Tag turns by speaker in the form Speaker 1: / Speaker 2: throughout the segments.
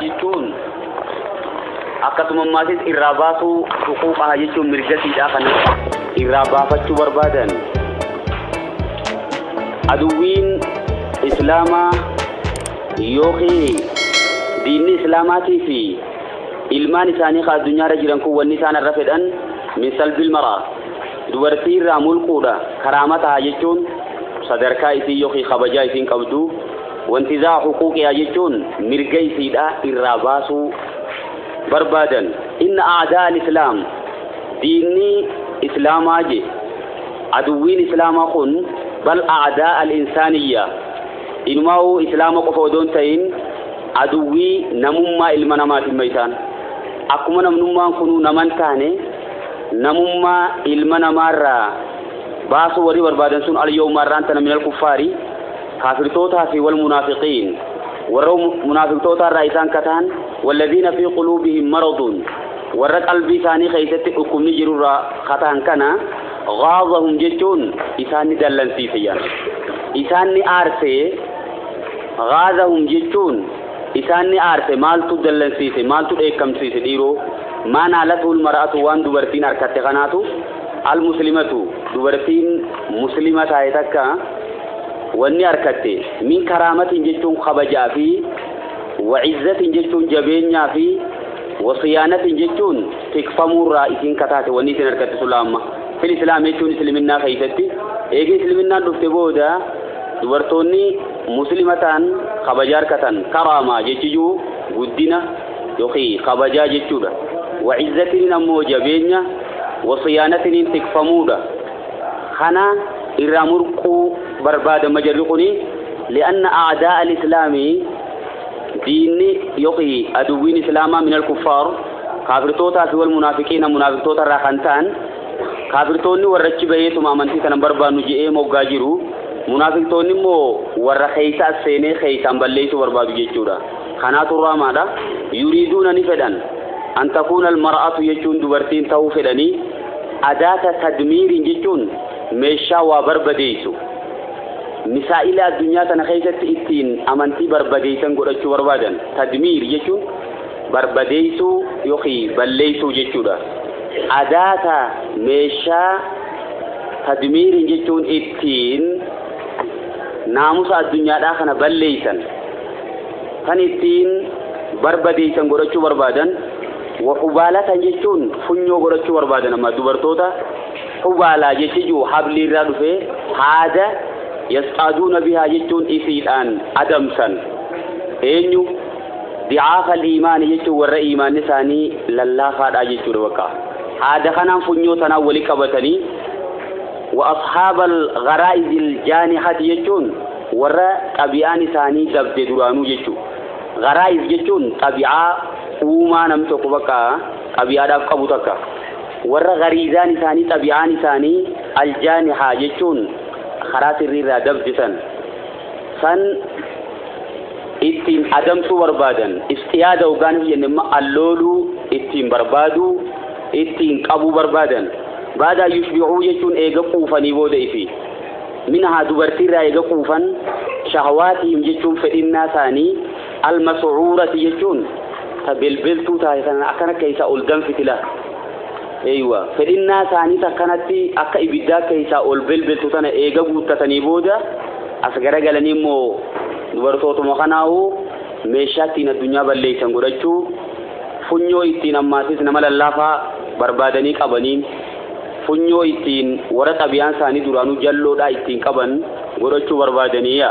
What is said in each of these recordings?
Speaker 1: jechuun akkasumamaatis irraa baasuu huquuqaa jechuun mirgatiidha kana irraa baafachuu barbaadan. Aduwwiin islaamaa yookiin diinni islaamaatii fi ilmaan isaanii ka addunyaarra jiran kun wanni isaan irra fedhan min salbil maraa dubartii irraa mulquudha karaamataa jechuun sadarkaa isii yookiin kabajaa isiin qabdu وانتزاع حقوقها يجون مرجي سيدا الراباسو بربادا إن أعداء الإسلام ديني إسلام أجي عدوين إسلام أخون بل أعداء الإنسانية إنما هو إسلام قفودون تين عدوي نمما المنامات الميتان أكما نمما كنو نمان تاني نمما المنامار باسو وري بربادا سن اليوم مرانتنا من الكفاري كافرتوتا في والمنافقين ورو منافقتوتا الرئيسان كتان والذين في قلوبهم مرض ورق قلبي ثاني خيست حكم نجرور كتان كنا غاظهم جتون إساني دلن سيفيا إساني آرسي غاظهم جتون إساني آرسي مالتو دلن سيفي مالتو إيكم سيفي ديرو ما نالته المرأة وان دوبرتين أركت غناتو المسلمة دوبرتين مسلمة هايتكا واني أركتي من كرامة جتون خبجا في وعزة جتون جبينيا في وصيانة جتون تكفمور رائسين كتات واني سنركت سلامة في الإسلام يجون سلمنا خيستي ايجي سلمنا دفتبودا دورتوني مسلمتان خبجار كتان كرامة جتجو قدنا يخي خبجا جتودا وعزة نمو جبينيا وصيانة تكفمودا خنا إرامرقو برباد مجرقني لأن أعداء الإسلام دين يقي أدوين إسلاما من الكفار كافرتوتا في المنافقين منافقتوتا راخنتان كافرتوني ورچبيه ثم امنتي كان بربا نجي موغاجرو منافقتوني مو ورخيسا سيني خيسان بليتو بربا جيچورا خنات الرامادا يريدون نفدان أن تكون المرأة يجون دبرتين تو فدني أداة تدمير جيچون ميشا وبربديسو مسائل الدنيا تنخيست إتين أمانتي بربديسان قرأتشو بربادن تدمير يجو بربديسو يخي بليسو يجو دا أداة ميشا تدمير يجون إتين ناموس الدنيا داخنا بليسان كان إتين بربديسان قرأتشو بربادن وحبالة يجون فنيو قرأتشو بربادن أما دبرتوتا حبالة يجو حبلي رادفه هذا يسعدون بها يجون إسيدان أدمسا إنيو ضعاف الإيمان يجو ور إيمان نساني لله فادا يجو وكا هذا خنا فنيو تناولي كبتني وأصحاب الغرائز الجانحة يجون ور طبيعان ثاني دبد درانو يجو غرائز يجون طبيعة وما نمتق بكا طبيعة داب قبوتكا ور غريزان ثاني طبيعان ثاني الجانحة يجون خراس الريرة دبجسن سن اتين عدم سو بربادن استيادة وغانف ينما اللولو اتين بربادو اتين قبو بربادن بعد يشبعو يجون ايغا قوفاني بودا في منها دبرتيرا ايغا قوفان شهواتهم يجون فإنا ثاني المسعورة يجون تبلبلتو تايسان اكنا كيسا أولدن فتلا ايوه فإنا ثاني تكنتي اكا ابدا كيسا البلبل تتنا ايغا غوتتني بودا اسغرا غلني مو دورتو مخناو ميشاتي الدنيا بليسان غرچو فنيو يتين اماتيس نمل اللافا بربادني قبنين فنيو يتين ورا بيان ثاني دورانو جلو دا يتين قبن غرچو بربادنيا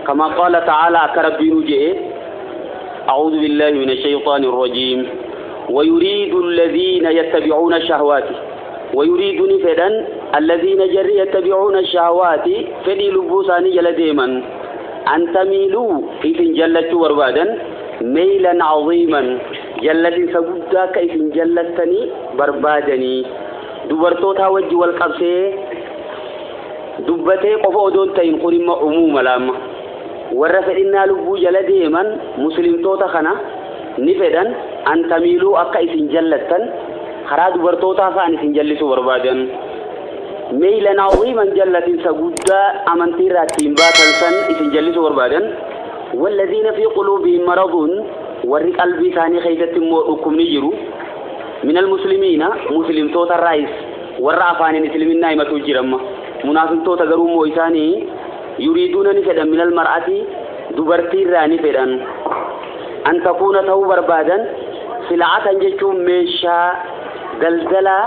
Speaker 1: كما قال تعالى كربينو جئ اعوذ بالله من الشيطان الرجيم ويريد الذين يتبعون الشهوات ويريد نفدا الذين جر يتبعون الشهوات فدي لبوساني جلديما أن تميلوا إذن جلت وربادا ميلا عظيما جلت سبدا كيف جلتني بربادني دبرتوتا وجه والقبسي دبتي قفو دونتين قرم عموم لام ورفدنا لبو جلديما مسلم توتا خنا نفدا أن تميلوا أكا إسن جلتن خراد برتوتا فان إسن جلسوا بربادن ميلا عظيما جلت سجودا أمنتيرا تيمبا تنسن إسن جلسوا بربادن والذين في قلوبهم مرض warri qalbii isaanii keessatti immoo dhukkubni jiru min almuslimiina muslimtoota raayis warra afaaniin islaminaa himatu jiramma munaafiqtoota garuu immoo isaanii yuriiduuna ni fedhan min almar'ati dubartii irraa ni fedhan an takuuna ta'uu barbaadan sil'atan jechuun meeshaa daldalaa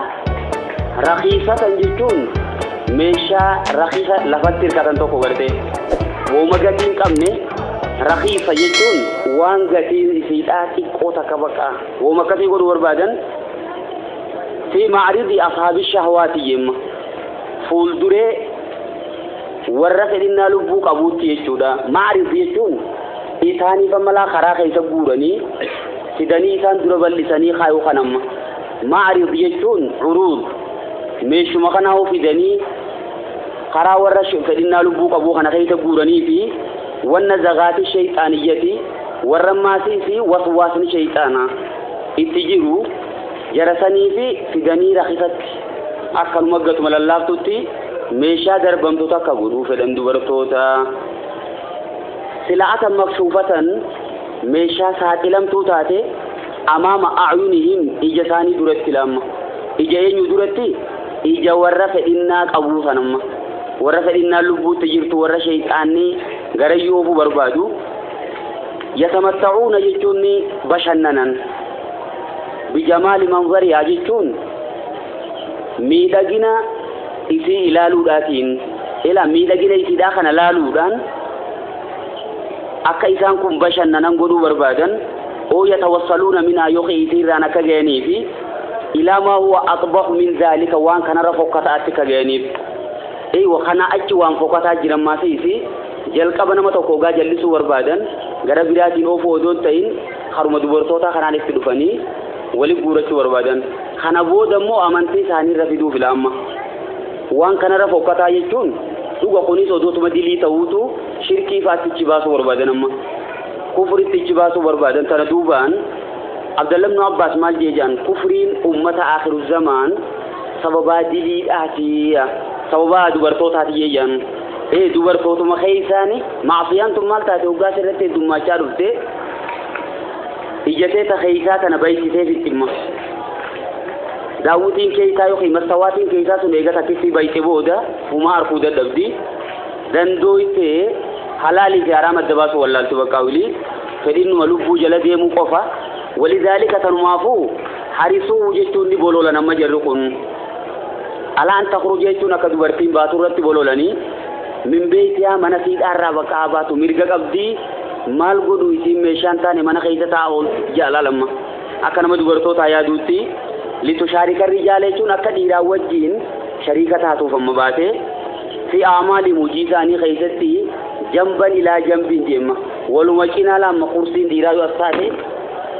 Speaker 1: raqiisatan jechuun meeshaa raqiisa lafatti hirkatan tokko gartee wooma gatiin qabne raqiisa jechuun waan gatiin isiidhaa xiqqoo takka bakka wooma akkasii godhuu barbaadan fi ma'ridi ashaabi shahwaati jemma fuulduree warra fedhinnaa lubbuu qabuutti jechuudha. Ma'ridi jechuun isaaniif ammalaa karaa keessa guuranii fidanii isaan dura bal'isanii kaayuu kanamma. Ma'ridi jechuun uruud meeshuma kana fidanii karaa warra fedhinnaa lubbuu qabuu kana keessa guuranii fi wanna zagaati shayxaaniyyati warra maasii fi waswaasni shayxaana itti jiru jarasanii fi fidanii raqiisatti akkanuma gatuma lallaaftutti meeshaa darbamtoota akka godhuu fedhan dubartoota sila'atan makshuufatan meeshaa saaxilamtuu taate amaama a'yunihim ija isaanii duratti lamma ija eenyu duratti ija warra fedhinnaa qabuu sanamma warra fedhinnaa lubbuutti jirtu warra shayxaanni garayyoofu barbaadu yatamatta'uuna jechuun bashannanan bijamaali manzariyaa jechuun miidhagina isii ilaaluudhaatiin ila miidhagina isiidhaa kana laaluudhaan akka isaan kun bashannanan godhuu barbaadan oo yatawassaluuna minhaa yookiin isiirraan akka ga'anii fi ilaa maa huwa aqbahu min zaalika waan kanarra fokkataatti akka ga'aniif kana achi waan fokkataa jiran maasiisi jalqaba nama tokko gaa jallisuu barbaadan gara biraatiin oofuu odoon ta'in haruma dubartoota kanaan itti dhufanii wali guurachuu barbaadan kana booda immoo amantii isaanii irra fiduuf ilaamma waan kanarra fokkataa jechuun dhuga kunis odootuma dilii ta'uutu shirkii faatichi baasuu barbaadan amma kufritti ichi baasuu barbaadan tana duubaan Abdullah ibn Abbas maal jeejaan kufriin ummata akhiru zamaan sababaa diliidhaati sababaa dubartootaati jeejaan dubartootuma keessaani maasiyaan tun maal taate hoggaa sirratti heddummachaa dhufte ijatee ta keessaa tana baysitee fittimma daawwitiin keessaa yookiin mastawaatiin keessaa sun eega takkitti bayte booda humaa harkuu dadhabdi dandooytee halaalii fi haraam adda baasu wallaaltu bakka wilii fedhinnuma lubbuu jala deemuu qofa walidaalika tanumaafuu harisuu jechuun ni bololan amma jarri kun alaan takhruj jechuun akka dubartiin baatu irratti bololanii min beetiyaa mana siidhaarraa bakka baatu mirga qabdii maal godhu isiin meeshaan taane mana keessa taa'uun jaalalama akka nama dubartoota yaaduutti litushaarika rijaala jechuun akka dhiiraa wajjiin shariika taatuuf amma baate fi aamaali mujii isaanii keessatti jamban ilaa jambiin deema waluma cinaa lama kursiin dhiiraa yoo as taate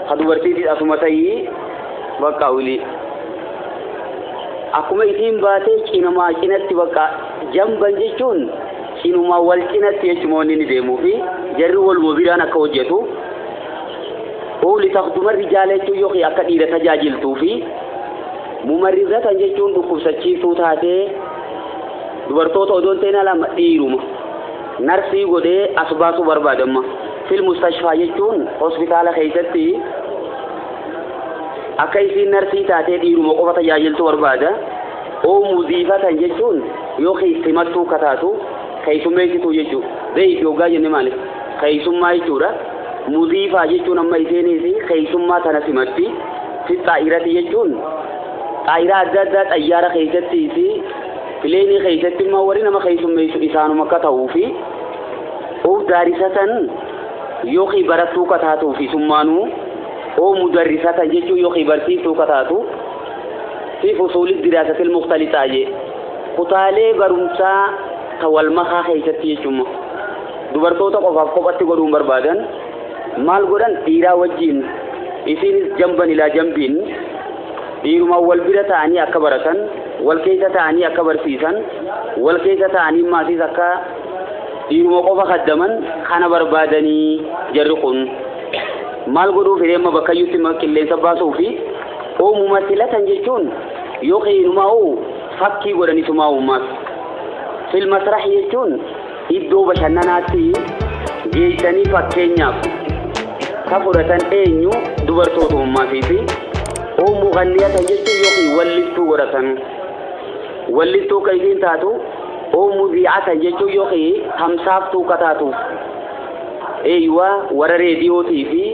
Speaker 1: ha dubartiitti asuma ta'ii bakka wili akkuma isiin baate cinumaa cinatti bakka jamban jechuun cinumaa wal cinatti jechuun ni deemuu fi jarri waluma biraan akka hojjetu ooli taqduma rijaala jechuun yookiin akka dhiira tajaajiltuu fi mumarrizatan jechuun dhukkubsachiiftuu taatee dubartoota odoon ta'in alama dhiiruma narsii godhee as baasuu barbaadamma fil mustashfaa jechuun hospitaala keessatti akka isiin narsii taatee dhiiruma qofa tajaajiltuu barbaada oo muziifatan jechuun yookiin simattuu kataatu keessummeessituu jechuudha beeyit yoogaa jenne maali keessummaa jechuudha muziifaa jechuun amma iseenis keessummaa tana simatti fi xaa'irati jechuun xaa'iraa adda addaa xayyaara keessatti fi pileenii keessatti immoo warri nama keessummeessu isaanuma akka ta'uu fi oo daarisatan yookiin barattuu kataatu fi summaanuu oo mudarrisatan jechuun yookiin barsiiftuu kataatu fi fusuulis diraasatil mukhtalixaa je kutaalee barumsaa tawal makaa keessatti jechuun dubartoota qofaaf kophatti godhuun barbaadan maal godhan dhiiraa wajjiin isiinis jamban ilaa jambiin dhiiruma wal bira ta'anii akka baratan wal keessa ta'anii akka barsiisan wal keessa ta'anii maasiis akka dhiiruma qofa kaddaman kana barbaadanii jarri kun maal godhuu fireemma bakkayyutti qilleensa baasuu fi oo mumasilatan jechuun yookiin inumaa fakkii godhanisuma uummaas fil masrah jechuun iddoo bashannanaatti geessanii fakkeenyaaf kafuratan eenyu dubartootummaa fi oo mughanniyatan jechuun yookiin walliftuu godhatan walliftuu kayfiin taatu oo muziicatan jechuun yookiin tamsaaftuu kataatu eeywa warra reediyootii fi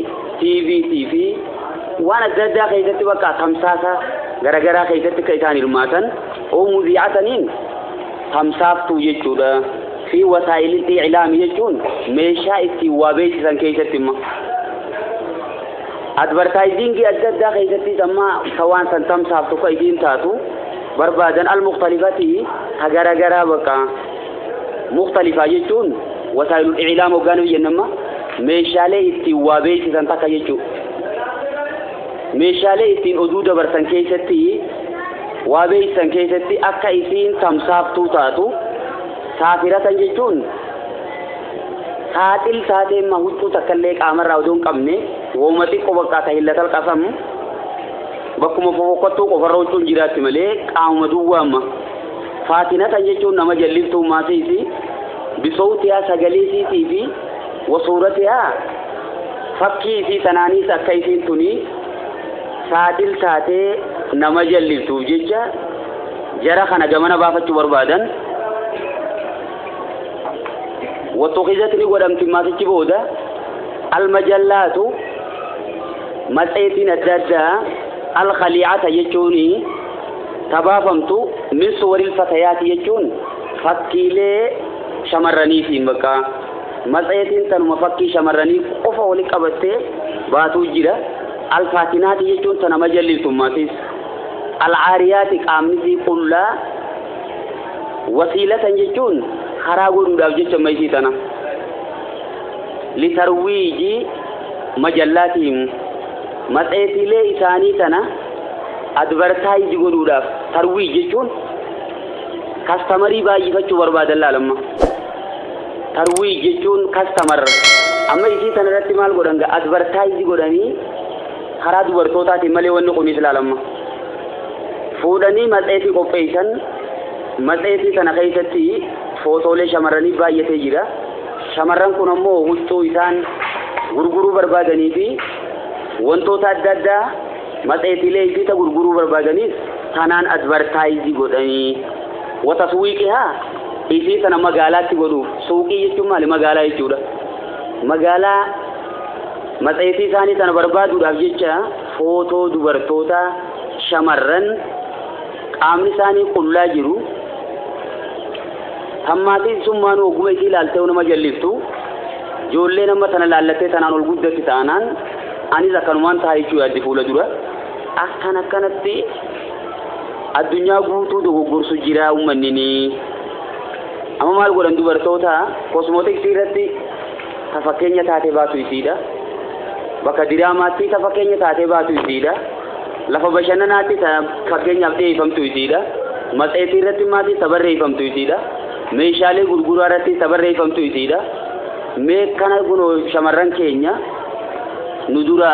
Speaker 1: tiiviitii fi waan adda addaa keessatti bakka tamsaasa garagaraa keessatti kan isaan hirmaatan oo muziicataniin tamsaaftuu jechuudha fi wasaa'ilii i'laamii jechuun meeshaa ittiin waa beeksisan keessatti immoo advertising adda addaa keessatti amma waan san tamsaaftu kan isiin taatu barbaadan al-mukhtalifati garagaraa bakka mukhtalifaa jechuun wasaa'ilul i'laam hoggaanuu jennama meeshaalee ittiin waa beeksisan takka jechuudha meeshaalee ittiin oduu dabarsan keessatti waa beeksisan keessatti akka isiin tamsaaftuu taatu saafiratan jechuun saaxil taatee huccuu takkallee qaamarraa odoo hin qabne wooma xiqqoo bakka tahillatal qasam bakkuma fofokkottuu qofarra huccuun jiraatti malee qaamuma duwwaamma faatinatan jechuun nama jalliftuu maasiisi bisawtiyaa sagaleesiitii fi wasuuratiyaa fakkii isii tanaaniis akka isiin tuni saaxil taatee nama jalliftuuf jecha jara kana gamana baafachuu barbaadan واتخذتني ودمت ما تجبودا المجلات مسيتين الدادة الخليعة يجوني تبافمت من صور الفتيات يجون فكيلي شمرني في مكة مسيتين تنم فكي شمرني قفا ولك أبتي باتو جيرا الفاتنات يجون تنمجلل ثم تيس العاريات قامنسي كلها وسيلة يجون خراغون داوجي ميسي تنا لترويج مجلاتهم مسئتي لي إساني تنا أدفرتايز قدودا ترويج جون كاستمري باجي فتشو برباد الله لما ترويج جون كاستمر أما إسي تنا رتمال قدنغا أدفرتايز قدني خراد برطوتاتي ملي ونقوني سلالما فودني مسئتي قفيسان مسئتي تنا خيستي فوتولي شمرني بايته جرا شمرن كن امmoo huccuu isaan gurguruu barbaadanii fi wantoota adda addaa matseetilee fi ta gurguruu barbaadanii tanaan advertise godhanii wataswiiqiha isii sana magaalaatti godhuuf suuqii jechuun maali magaalaa jechuudha magaalaa matseetii isaanii sana barbaaduudhaaf jecha footoo dubartoota shamarran qaamni isaanii qullaa jiru hammati summaan oguma isii laaltee nama jalliftu joollee nama sana laallattee tanaan ol guddatti ta'anaan anis akkanumaan ta'a jechuu yaaddi fuula dura akkanatti addunyaa guutuu dogoggorsu jira uummanni amma maal godhan dubartoota kosmootiksii irratti ta fakkeenya taatee baatu isiidha bakka diraamaatti ta fakkeenya taatee baatu isiidha lafa bashannanaatti ta fakkeenyaaf dhiyeeffamtu isiidha matseetii irratti maatii ta barreeffamtu isiidha meeshaalee gurguraa irratti tabarreeffamtu isiidha mee kana kunoo shamarran keenya nu dura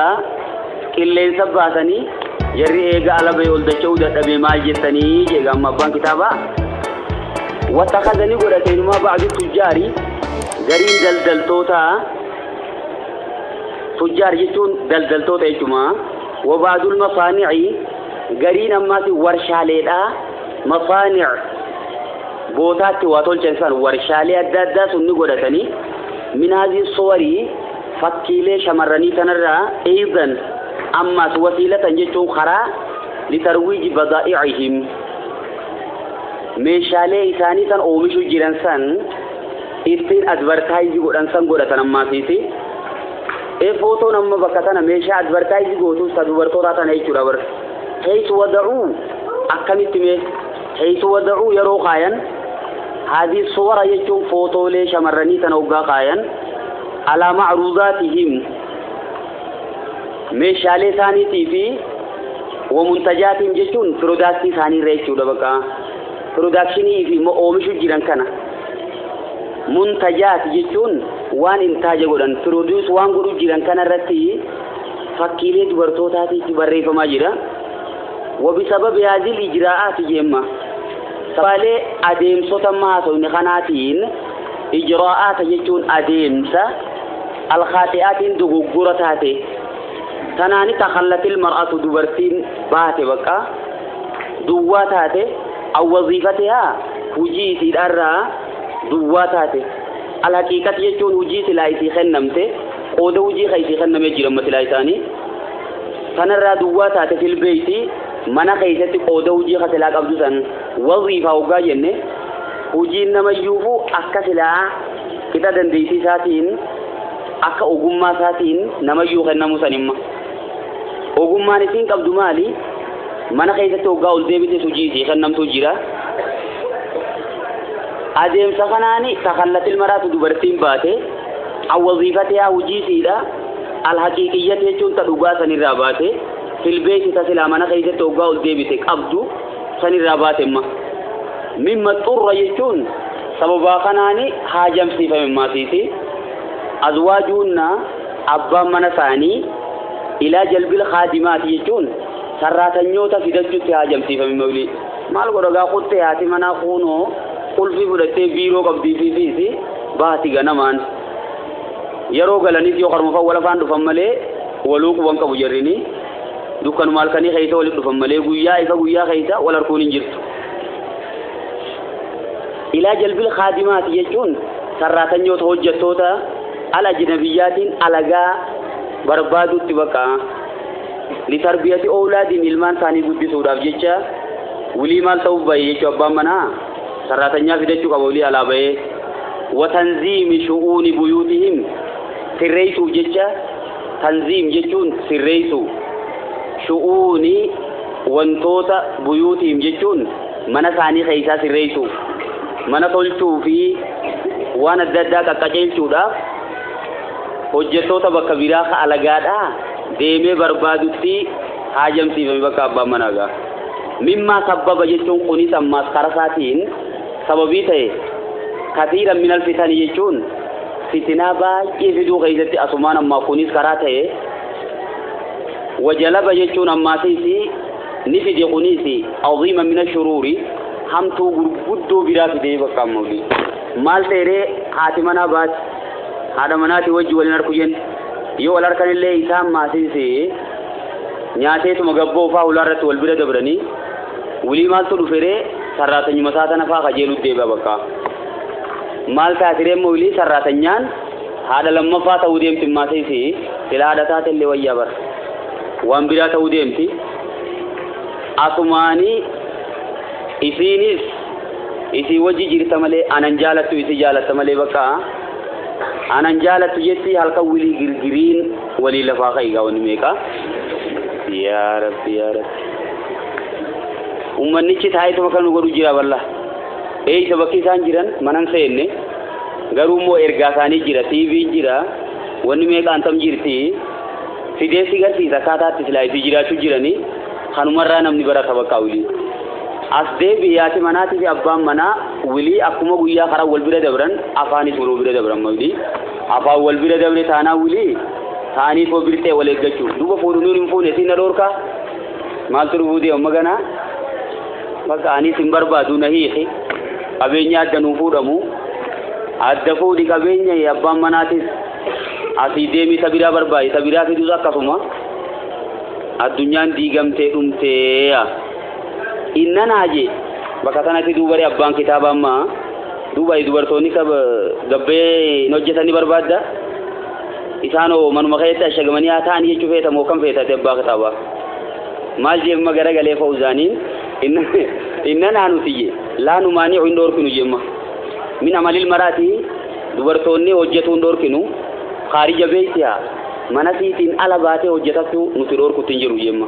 Speaker 1: qilleensa baasanii jarri eega alabee ol dacha'uu dadhabee maal jettanii jeega amma abbaan kitaabaa wattakhadanii godhateenumaa ba'adu tujjaari gariin daldaltoota tujjaar jechuun daldaltoota jechuudha wabaadul mafaani'i gariin ammaas warshaaleedha mafaani' بوتات واتول جنسان ورشالي أدادا سني قدتني من هذه الصور فكيلة شمرني تنرى أيضا أما وسيلة جتون خرا لترويج بضائعهم مشالي إساني تن أومشو جيرانسان إستين أدفرتايز قدنسان قدتنا ما فيتي فوتو نما بكتنا مشا أدفرتايز قدو سدورتو راتنا يجرا حيث وضعوا أكملتمه حيث وضعوا يرو خاين هذه الصور يجون فوتو لي شمرني تنوغا خاين على معروضاتهم مشالي ثاني تيفي ومنتجاتهم جتون برودكتي ثاني ريچو دبكا برودكشني في اومشو جيران كنا منتجات جتون وان انتاج غدان برودوس وان غدو جيران كنا رتي فكيلي دبرتوتاتي بريفما جيرا وبسبب هذه الإجراءات جمّة سبالي أديم صوت ما سوني خناتين إجراءات يجون أديمسا الخاطئات دغغرتاته تناني تخلت المرأة دبرتين باته بقى دواتاته أو وظيفتها وجيتي الأرى دواتاته الحقيقة يجون وجيتي لا يتخنمته قود وجي خيتي خنم يجرم مثل ثاني تنرى دواتاته في البيت mana keessatti qooda hojii katelaa qabdu san waziifaa hoggaa jenne hojiin nama iyyuu akka silaa kita dandeettii isaatiin akka ogummaa isaatiin nama iyyuu kennamu sanimma ogummaan isiin qabdu maali mana keessatti hoggaa ol deebite hojii isii kennamtu jira adeemsa kanaani takallatil maraatu dubartiin baate waziifataa hojii isiidha alhaqiiqiyyat jechuun ta dhugaa sanirraa baate في البيت تسلا منا خيزة توقعوا الديبت قبضوا سن الرابات مما اضطر يجون سببا خناني حاجم سيفا مما سيتي أزواجنا أبا منا ثاني إلى جلب الخادمات يجون سراتا نيوتا في دجوت حاجم سيفا مما ولي مال قرقا قلت ياتي منا خونو قل في بلدتي بيرو قبضي في فيسي باتي غنمان يرو غلانيس يوخر مفاولا فاندو فمالي ولوك وانك بجريني دكان مالكني خيسة ولد فمالي قويا إفا قويا خيسة ولا ركون جرت إلى جلب الخادمات يجون سراتا نيوتا هجتوتا على جنبيات على جا بربادو تبقى لتربية أولاد إلمان ثاني قد سودا بجيشا ولي مال توبا يجو أبامنا سراتا نيوتا في دجو قبولي على بي وتنظيم شؤون بيوتهم سريسو جيشا تنظيم جيشون سريسو شؤوني وانتوتا بيوتهم جيشون منا ثاني خيسا سريسو منا طلتو في وانا الداداك قجلتو دا hojjettoota bakka biraa ka alagaadha deemee barbaadutti haajamsiif bakka abbaa manaaga mimma sababa jechuun kunis ammaas karasaatiin sababii ta'e kathiira min alfitani jechuun fitinaa baay'ee fiduu keessatti asumaan ammaa kunis karaa ta'e wajalaba jechuun ammaasiisi ni fide kunis aziima min ashuruuri hamtuu gurguddoo biraa fidee bakka ammauli maal ta'ee haati manaa baati hada manati wajji walin arkujen yo wal arkan illee isaan maasisi nyaateetu magabbo fa ularrat wal bira dabrani wuli maaltu dhufere sarratanyuma saatana fa qajeelu deeba bakka maal taatire mo wuli sarratanyaan hada lamma fa ta'u deemti maasisi ila hada taatelle wayya bar waan bira ta'u deemti asumaani isinis isi wajji jirta malee anan jaalatu isi jaalata malee bakka anan jaalatu jetti halka wili girgirin wali lafa qayga woni meka ya rabbi ummanni ci taayito makanu godu jira balla sabaki san jiran manan seenne garu mo erga sani jira tv jira woni meka antam jirti fide sigar fi zakata tislai fi jira tu jirani khanumarra namni baraka bakawli asde biyati manati fi abban mana wili akuma guya khara wal bira dabran afani suru bira dabran mawdi afa wal bira dabre tana wili tani ko birte wale gachu duba fodu nurin fone sina dorka mal turu budi magana maka ani simbarba du nahi abenya danu fudamu adda fodi kabenya abban manati aside mi sabira barba sabira fi du zakasuma adunyan digamte dumte ya inna naje baka tanati dubare abban kitaba amma dubai dubartoni sab gabbe nojjetani barbada isano manuma khayta shagamani atani yechu feta mo kam feta tebba kitaba malje magara gale fawzanin inna nanu tiye la nu mani indor kinu jemma min amalil marati dubartoni hojjetu indor kinu kharija beitiya manasitin alabate hojjetatu nutidor kutinjiru jemma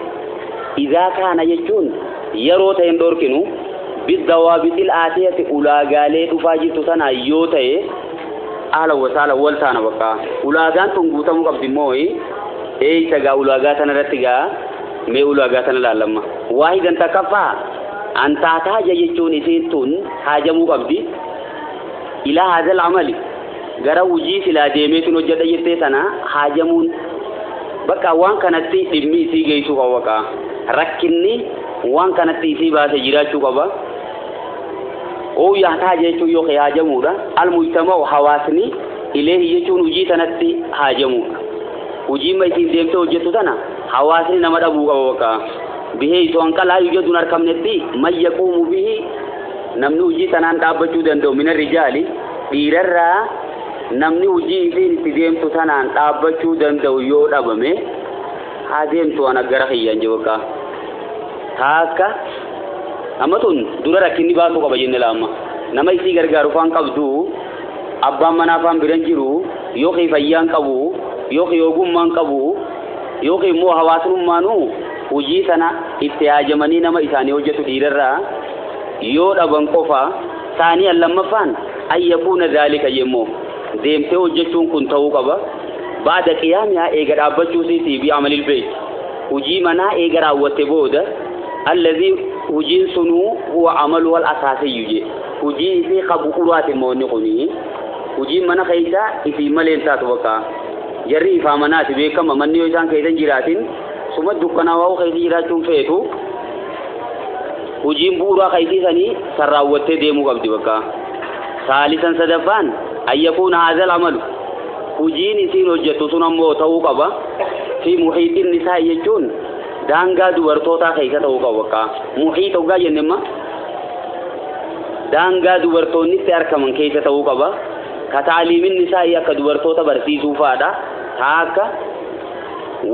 Speaker 1: idha kana yechun يرو تين دوركنو بالضوابط الآتية أولاغالي دفاجيتو سنة يوتاي أهلا وسهلا والتانا بقى أولاغان تنقوتا مقبضي موي تغا أولاغاتنا رتغا مي أولاغاتنا لالما واحدا تكفى أن تحتاج يجوني سيتون حاجة مقبضي إلى هذا العمل غرا وجي سلا ديميتون وجدا يتسانا حاجمون بقى وان كانت تيمي سيغيسو بقى ركني وان كانت تيسي باسه جراچو قبا او يحتاج يچو يو خياجمودا المجتمع حواسني ilayhi jechuun hojii sanatti haajamu hojii ma isin deemtee hojjettu tana hawaasni nama dhabuu qaba bakka bihee isoo hanqalaa yujaduun argamnetti man yaquumu bihi namni hojii sanaan dhaabbachuu danda'u mina rijaali dhiirarraa namni hojii isiin itti deemtu tanaan dhaabbachuu danda'u yoo dhabame haa deemtu ana gara hiyyaan jibaka taaka amatun dura rakkinni baatu qaba jenne laama nama isii gargaaru faan qabdu abbaan manaa faan biran jiru yoo fayyaan qabu yoo ogummaan qabu yoo immoo hawaasummaanu hojii sana itti haajamanii nama isaanii hojjetu dhiirarraa yoo dhaban qofa taanii lammaffaan ayyakuuna zaalika jemmoo deemtee hojjechuun kun ta'uu qaba baada qiyaamiyaa eega dhaabbachuu siitii bi amalil bayt hojii manaa eega raawwatte booda alladhi hujiin sunuu huwa amalu wal asaasiyyu je hujii isii qabu uraati moonni kuni hujii mana keessa isii maleen taatu bakka jarri ifaa manaati beekama manni yoo isaan keessan jiraatin suma dukkanaa waa keessa jiraachuun feetu hujiin bu'uuraa keessanii sarraawwattee deemuu qabdi bakka saalisan sadaffaan ayyakuuna haadhal amalu hujiin isiin hojjettu sun ammoo ta'uu qaba fi muhiitiin nisaa jechuun daangaa dubartootaa keessa ta'uu qaba bakka muhiit hoggaa jennema daangaa dubartoonni itti argaman keessa ta'uu qaba ka taaliimin nisaa akka dubartoota barsiisuu faadha taaka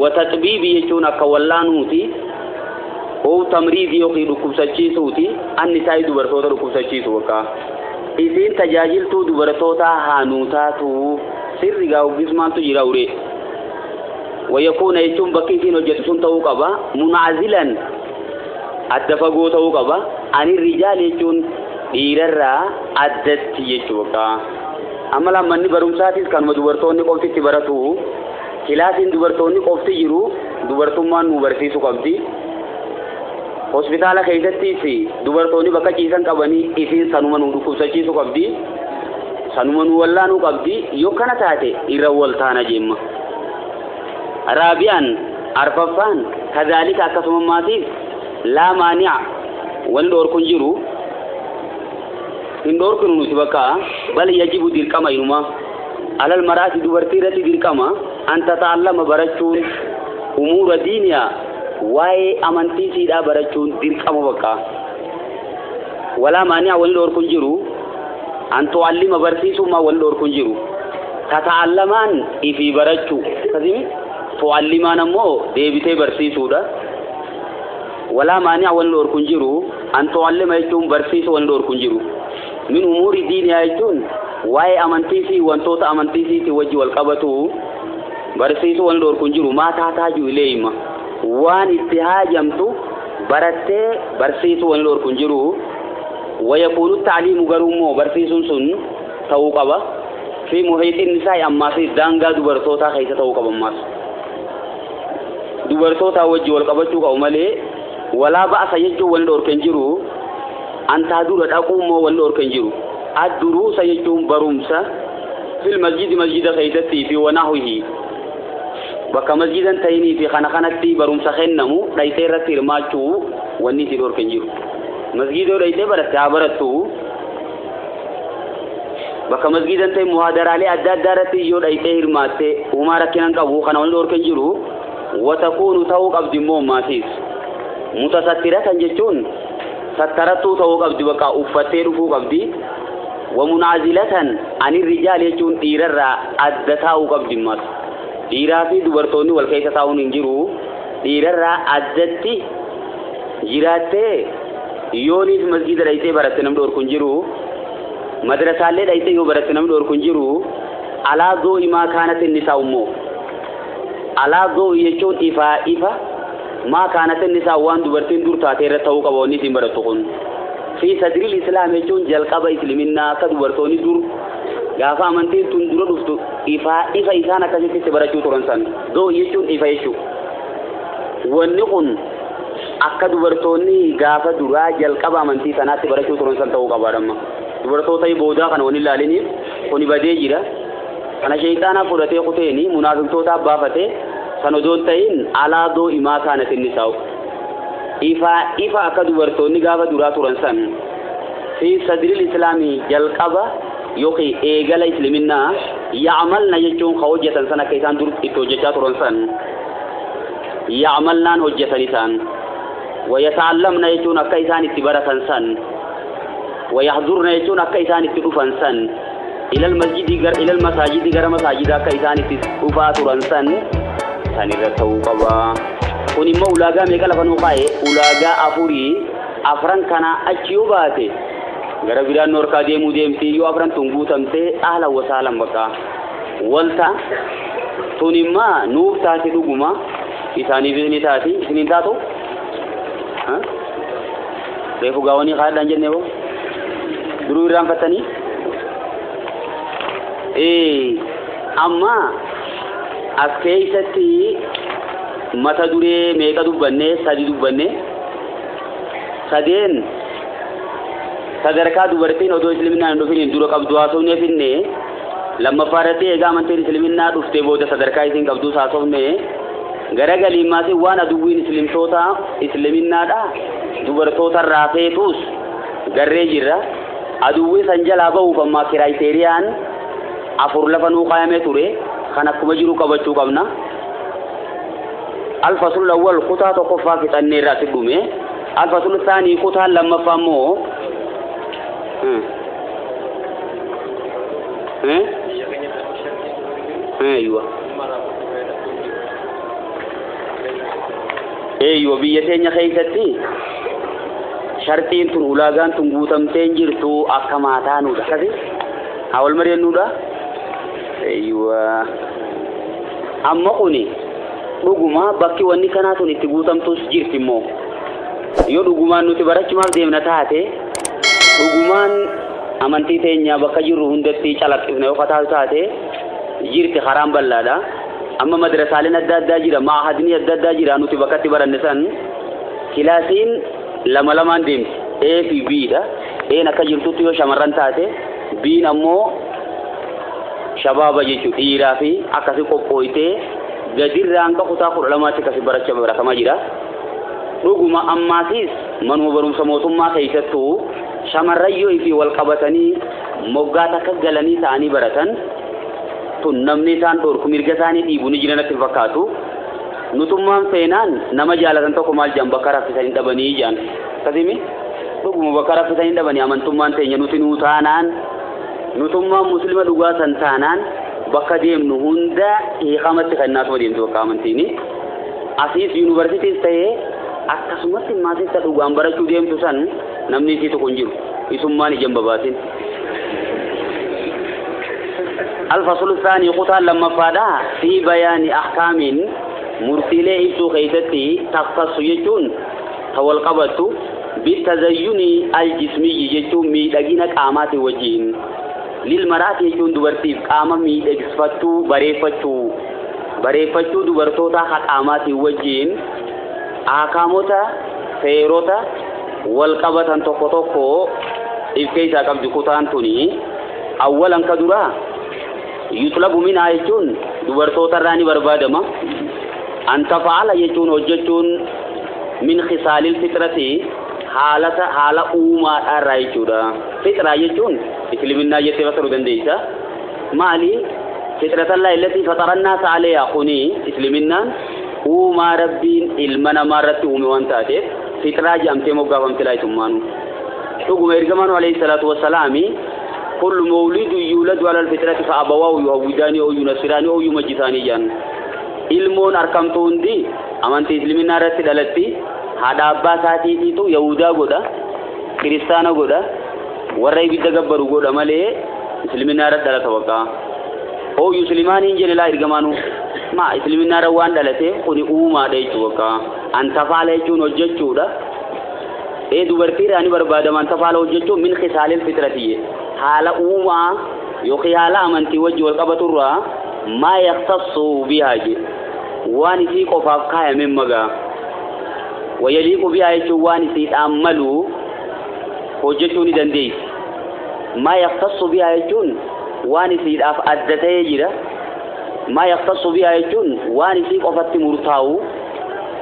Speaker 1: wataxbiibi jechuun akka wallaanuuti oo tamriidi yookiin dhukkubsachiisuuti annisaa dubartoota dhukkubsachiisu bakka isiin tajaajiltuu dubartoota haanuutaatu sirrigaa ubbismaantu jira ure wayakuuna jechuun bakki isiin hojjetu sun ta'uu qaba munaazilan adda fagoo ta'uu qaba ani rijaal jechuun dhiirarraa addatti jechuudha amma lammanni barumsaatis kanuma dubartoonni qoftitti baratu kilaasiin dubartoonni qofti jiru dubartummaan nu barsiisu qabdi hospitaala keessattis dubartoonni bakka ciisan qabanii isiin sanuma nu dhukkubsachiisu qabdi sanuma nu wallaanuu qabdi yoo kana taate irra wal taana jemma rabi'an arfaffaan kadhalika akkasuma maatiif laa maani'a wal dhorkun jiru hin dhorkunu nuti bakka bal yajibu dirqama inuma alal maraati dubartii irratti dirqama anta ta'allama barachuun umuura diiniyaa waa'ee amantii siidhaa barachuun dirqama bakka walaa maani'a wal dhorkun jiru antu allima barsiisummaa wal dhorkun jiru tata'allamaan ifi barachuu kasimi tu'allimaan ammoo deebitee barsiisuudha walaa maani'a wal dhorkun jiru antu allima jechuun barsiisu wal dhorkun jiru min umuuri diiniyaa jechuun waa'ee amantii fi wantoota amantii fi wajji wal qabatu barsiisu wal dhorkun jiru maa taataaju ileeyma waan itti haajamtu barattee barsiisu wal dhorkun jiru ويكون التعليم غرومو برسيسون سن توقبا في محيط النساء أما في دانغا دوبرتوتا خيسة توقبا ماس دوبرتوتا وجه والقبتو قومالي ولا بأس يجو والدور كنجرو أن تدور الأقوم والدور كنجرو الدروس يجو برومسا في المسجد مسجد خيسة في ونحوه بك مسجدا تيني في خنخنتي برومسا خنمو ليتير تيرماچو وني تدور كنجرو مسجدو ريته برتا برتو بك مسجد انت محاضرالي ادادارتي يو ريته هرماته عمر كنن قبو خنول دور كنجرو وتكون توق عبد ماسيس متسترة جچون سترتو توق عبد بك افته رفو عبد ومنازلة عن الرجال يچون ديررا ادتاو عبد ماس ديرافي دبرتوني والكيسه تاون انجرو ديررا ادتي جراته يونيس مسجد رأيته براتنام دور كنجرو مدرسة اللي رأيته يو براتنام دور كنجرو على ذو ما كانت النساء مو على ذو يجون إفا ما كانت النساء وان دبرتين دور تاتير تاو كبوني تيمبرتون في صدر الإسلام يجون جلقة إسلامنا كدبرتوني دور غافا منتين تندور دفتو إفا إسانا كجيت سبرتو ترانسان ذو يجون إفا يشو ونقول akka dubartoonni gaafa duraa jalqaba amantii sanaatti barachuu turan san ta'uu qabaadhamma dubartoota boodaa kana wani ilaaliniif kuni badee jira kana shayxaana fudhatee kuteeni munaafiqtoota baafate san odoon ta'in alaadoo imaa kaanat inni saa'u ifa akka dubartoonni gaafa duraa turan san fi sadril islaamii jalqaba yookiin eegala islaaminaa يعملنا يجون خوجة سنة كيسان دور إتوججات رنسان يعملنا هجة نسان ويتعلمنا يجون كيسان اتبارة سن ويحضرنا يجون كيسان اتدفن سن إلى المساجد غير مساجد كيسان اتدفات رنسان سن رتو قبا kuni ma ulaga me kala fanu qae ulaga afuri afran kana achiyubate gara bidan nor ka demu demti yo afran tungu tamte ahla wa salam baka walta tuni ma nuuf taati duguma isani bini taati isini tato ha refu gawani qadan jenne bo duru ram fatani amma askeysati mata dure meka dubbanne sadi dubbanne sadeen sadarka dubartiin odo islimina ndo finin duro qabdu haasofne finne lamma farate ega manteen islimina dufte booda sadarka isin qabdu haasofne garagali maasi waan aduwin islimtoota isliminaadha dubartoota raafeetus garree jirra aduwwi sanjala ba'u famma criteeriaan afur lafanu qaayame ture kana kuma jiru qabachuu qabna الفصل الأول قطعة قفا في تنير راتبومه الفصل الثاني قطعة لما فهموا ايوه بيتين خيستي شرطين تن اولاغان تن غوتمتين جيرتو اكما نودا كدي اول مرين نودا ايوه اما قوني duguma bakki wanni kanatu itti guutamtus jirtimo yo dugumaan nuti barachumaaf deemna taate dugumaan amantii teenya bakka jiru hundatti calaqqifne yoo taate jirti haram ballaadha amma madrasaaleen adda addaa jira maahadni adda addaa jira nuti bakkatti baranne san kilaasiin lama lamaan deemti A fi B dha A akka jirtutti yoo shamarran taate B ammoo shabaaba jechuu dhiiraa fi akkasi qoqqooytee gadirraan ka kutaa qur'aamaatti kasi baracha baratamaa jira dhuguma ammaasis manuma barumsa mootummaa keessattuu shamarrayyoo fi wal qabatanii moggaata akka galanii ta'anii baratan tun namni isaan dhorku mirga isaanii dhiibu ni jiranatti fakkaatu nutummaan seenaan nama jaalatan tokko maal jaan bakka raffisanii dhabanii jaan kasimi dhuguma bakka raffisanii dhabanii amantummaan teenya nuti nuu taanaan nutummaan muslima dhugaa san taanaan bakka deemnu hunda hiiqamatti kannaatu deemtu bakka amantini asiis yuunivarsiitiis ta'ee akkasumatti maasista dhugaan barachuu deemtu san namni isii tokko hin jiru isummaan ijaan babaasin الفصل الثاني قطع لما فادا في بيان أحكام مرسلة إبتو خيستي تختص يجون هو القبط بالتزين الجسمي يجون ميدقين قامات وجين للمرات يجون دبرتيف قام ميدقفتو بريفتو دبرتوتا قامات وجين أحكاموتا فيروتا والقبطا تقوتوكو إبكيسا قبض قطعان توني أولا كدرا يطلب منها يجون دبرتوتا راني بربادما أن تفعل يجون وججون من خصال الفطرة حالة أوما الرأيجودا فطرة يجون إسلامنا يتبصر دنديسا مالي فطرة الله التي فطر الناس عليها خوني إسلامنا أوما ربين إلمنا مارت أومي وانتاتي فطرة جامتي مقافم تلاي ثمانو تقوم إرقمان عليه الصلاة والسلام كل مولد يولد على الفطرة فأبواه يهوداني أو ينصراني أو يمجساني جان ilmoon arkamtuun di amantii islaaminaa irratti dhalatti haadha abbaa isaatiitu yahudaa godha kiristaana godha warra ibidda gabbaru godha malee islaaminaa irratti dhalata bakka oo muslimaaniin jedhe laa ergamaanu ma islaaminaa irra waan dhalate kuni uumaadha jechuu bakka antafaala jechuun hojjechuudha dubartiidhaani barbaadaman antafaala hojjechuun min khisaalil fitratiye haala uumaa yookiin haala amantii wajji wal qabaturraa ما يختص بها وان في قفاف كايا من مغا ويليق بها يجوان في تعملوا وجتوني دنديس ما يختص بها يجون وان في أدتي جرا ما يختص بها يجون وان في قفت مرتاو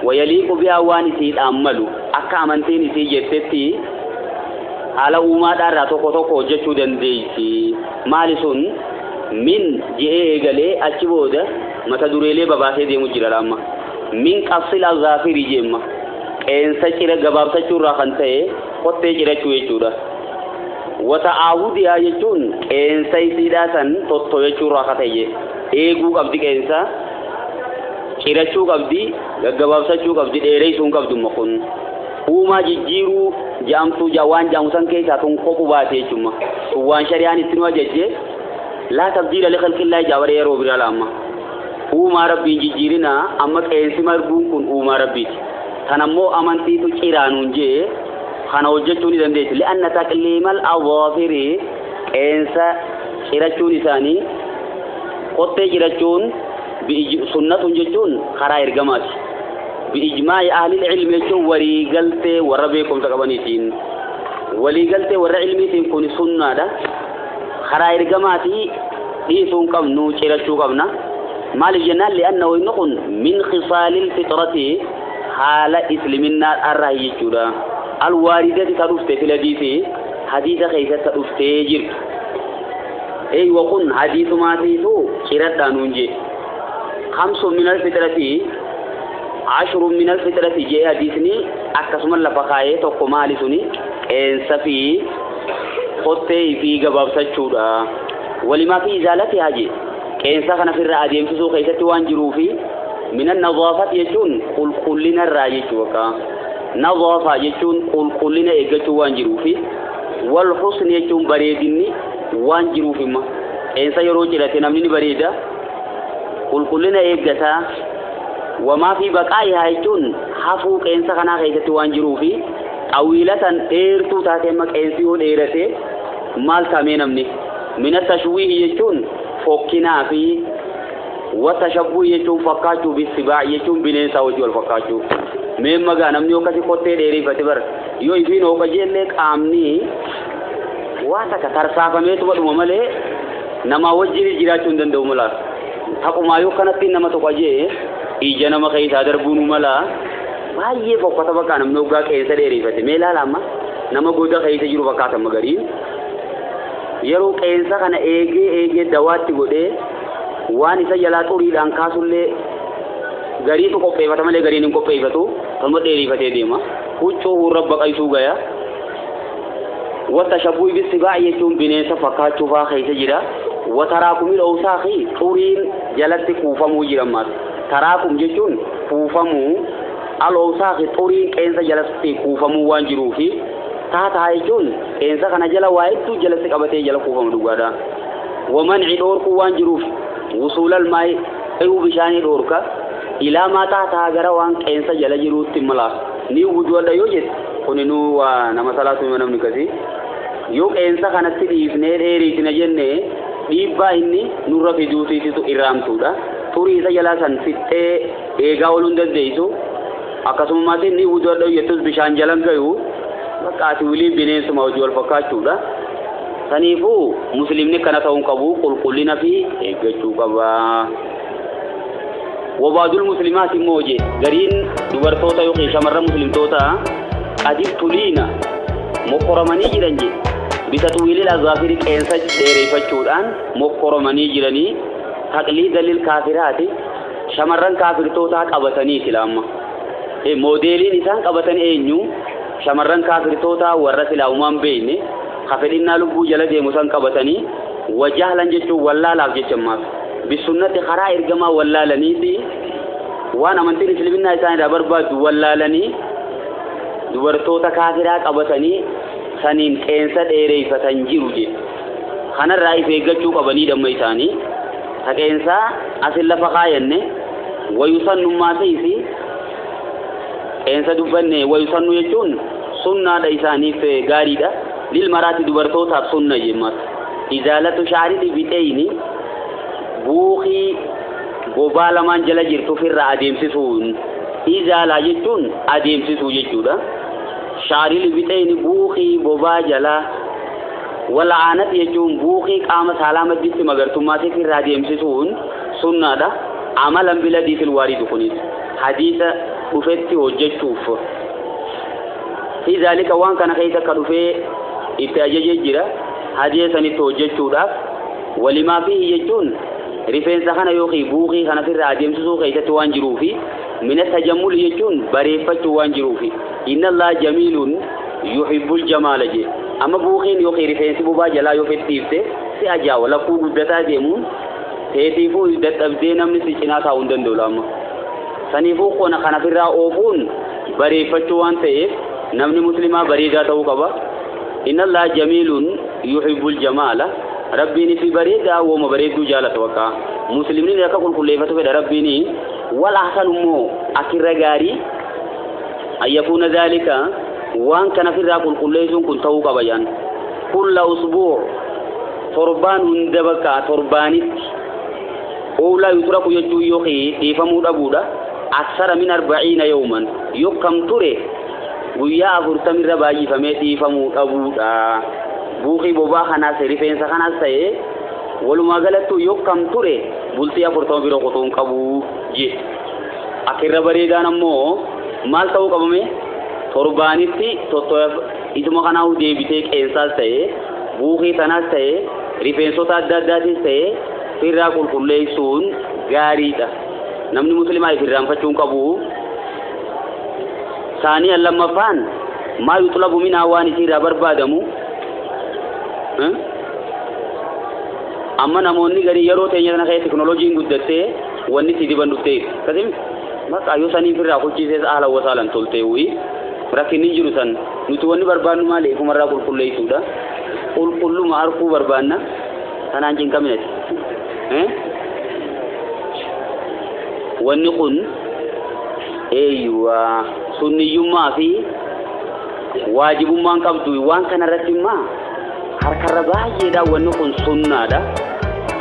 Speaker 1: ويليق بها وان في تعملوا أكامنتين في جتتي على أمة دارا توكو توكو جتو دنديس مالسون min jee galee achi booda mata dureelee babaasee deemu jira lamma min qafsil azafiri jemma qeensa cira gabaabsachuurraa kan ta'e qottee cirachuu jechuudha wata aawudiyaa jechuun qeensa isiidhaa san tottoyechuurraa ka ta'e eeguu qabdi qeensa cirachuu qabdi gaggabaabsachuu qabdi dheereessuun qabdu makun uumaa jijjiiruu jaamtuu jawaan jaamusan keessaa tun kophu baate jechuudha waan shari'aan itti nu ajajje la tabdila li khalqillah jaware yeroo bira lamma uumaa rabbiin jijjiirina amma qeensi marguun kun uumaa rabbiiti tanammoo amantiitu ciraanuun jee kana hojjechuu ni dandeessi li'anna taqliimal adhaafiri qeensa cirachuun isaanii qottee cirachuun sunnatun jechuun karaa ergamaati biijmaa'i ahli ilmi jechuun waliigaltee warra beekumsa qabaniitiin waliigaltee warra ilmiitiin kun sunnaadha karaa ergamaati dhiisuun qabnu cirachuu qabna maaliif jennaan li'annahu inni kun min khisaalil fitrati haala islaminaa irraa jechuudha alwaaridati ta dhufte filadiisi hadiisa keessatti dhuftee jirtu waqun hadiisumaatiitu ciradhaanuun jee khamsun min alfitrati ashrun min alfitrati jee hadiisni akkasuma lafa kaayee tokko maali suni qeensa fi qottee fi gabaabsachuudha walimaa fi izaalati haje qeensa kana firra adeemsisuu keessatti waan jiruufi min an-nadaafati jechuun qulqullina irraa jechuudha nadaafa jechuun qulqullina eeggachuu waan jiruufi wal husn jechuun bareedinni waan jiruufimma qeensa yeroo cirate namni ni bareeda qulqullina eeggata wamaa fi baqaa'ihaa jechuun hafuu qeensa kanaa keessatti waan jiruufi awwiilatan dheertuu taatee maqeensi yoo dheerate maal taamee namni min at-tashwiih jechuun fokkinaa fi watashabbuh jechuun fakkaachuu bisibaa jechuun bineensa hojii wal fakkaachuu mee magaa namni yoo kasi qottee dheerifate bar yoo ifiin hoo qajeellee qaamni waan takka tarsaafameetuma dhuma malee nama wajjin jiraachuu hin danda'u mala taqumaa yoo kanatti nama tokko ajee ija nama keessaa darbuun mala baay'ee fokkata bakka namni hoggaa qeensa dheerifate mee ilaala amma nama goda keessa jiru fakkaata magariin yeroo qeensa kana eegee dawaatti godhee waan isa jalaa xuriidhaan kaasullee gariitu qopheeffata malee gariin hin qopheeffatu kanuma dheerifatee deema huccuu hurra baqaysuu gaya watashabbuh bisibaa jechuun bineensa fakkaachuufaa keessa jira wataraakumil awsaaqi xuriin jalatti kuufamuu jirammas taraakum jechuun kuufamuu al awsaaqi xuriin qeensa jalatti kuufamuu waan jiruufi taataa jechuun qeensa kana jala waa hedduu jalatti qabatee jala kuufamu dhugaadha wamanci dhoorkuu waan jiruuf wusuulal maa'i ayuu bishaanii dhoorka ilaa maa taataa gara waan qeensa jala jiruutti mala ni wuduudha yoo jette kuninuu waa nama salaatu namni kasi yoo qeensa kanatti dhiifnee dheeriitina jenne dhiibbaa inni nurra fiduutiisitu irraamtuudha turii isa jalaa san fixxee eegaa ooluun dandeessu akkasumas inni wuduudha jettus bishaan jalan gayu bakkaati wilii bineensuma hojii wal fakkaachuudha saniifuu muslimni kana ta'uun qabu qulqullina fi eeggachuu qaba wabaadul muslimaat immoo je gariin dubartoota yookiin shamarran muslimtoota adibtuliina mokkoramanii jiran je bitatuwilil azaafiri qeensa dheereeffachuudhaan mokkoramanii jiranii taqliida lil kaafiraati shamarran kaafirtootaa qabatanii silaamma modeeliin isaan qabatan eenyu shamarran kaafirtootaa warra silaamumaan beeyne hafedhinnaa lubbuu jala deemu san qabatanii wajahlan jechuun wallaalaaf jechammaaf bisunnati karaa ergamaa wallaalaniiti waan amantiin islaminaa isaanirraa barbaaddu wallaalanii dubartoota kaafiraa qabatanii saniin qeensa dheereeffatan jiru je kanarraa if eeggachuu qabanii damma isaanii taqeensaa asin lafa kaayanne wayusannummaa ta'isi qeensa dubbanne wayusannu jechuun sunnaadha isaaniif gaariidha lilmaraati dubartootaaf sunna jemmas izaalatu shaaridi bixeeyni buuqii gobaa lamaan jala jirtu firraa adeemsisuun izaalaa jechuun adeemsisuu jechuudha shaarili bixeeyni buuqii gobaa jala wal'aanat jechuun buuqii qaama saalaamatti magartummaatiif firraa adeemsisuun sunnaadha amalan biladiifil waaridu kunis hadiisa dhufetti hojjechuuf fi zaalika waan kana keessa ka dhufee itti ajajee jira hadiisa sanitti hojjechuudhaaf ولما فيه يجون رفين سخنا يوخي بوخي خنا في الراديم سوخي تتوان جروفي من التجمل يجون بريفة توان جروفي إن الله جميل يحب الجمال جي أما بوخين يوخي رفين سبوبا جلا يوفي تيفته سيأجا ولا فوق الدتا ديمون تيتيفو يدت أبدينا من سيشنا تاوندن دولاما سنيفو قونا خنا في الرأوفون بريفة توان تيف نمني مسلمة بريدة توقبا إن الله جميل يحب الجمال ربيني في بريدة وما بريد جالة وكا مسلمين يكاكل كل ليفة في ربيني والأحسن مو أكير غاري أن يكون ذلك وان كان في الراكل كل ليزون كنت توقع بيان كل أسبوع تربان دبكا تربانت أولا يترك يجو يوخي يفهموا أبودا أكثر من 40 يوما يكم تري ويا فرتمر باجي فميتي يفهموا أبودا بوخي بوبا خنا سريفين سخنا سي ولما غلطو يكم تري بولتي فرتم بيرو خطون كبو جي أخيرا بريدان أمو مال تاو كبمي تربانيتي توتو إسمو خناو دي بيتك إنسان سي بوخي تنا سي ريفين سوتا داداتي سي فيرا كل ليسون غاريدا نمني مسلمة فيرا فتشون كبو ثانيا لما فان ما يطلب من أواني سيرا بربادمو أما نموني غري يرو تيجي نخيل تكنولوجي مدته وني سيدي بندوتة كذب ما كأيو سنين في راكو چیزes أهلا وسهلا تولته وي بركين نجرو سن نتواني بربان ما ليه كمرة كل يسودا كل ما أركو برباننا أنا أنجين كمينة ونقول أيوة سني يوم ما في واجب ما كبدو وان كان رتم ما harka baay'ee da wanni kun sunnaadha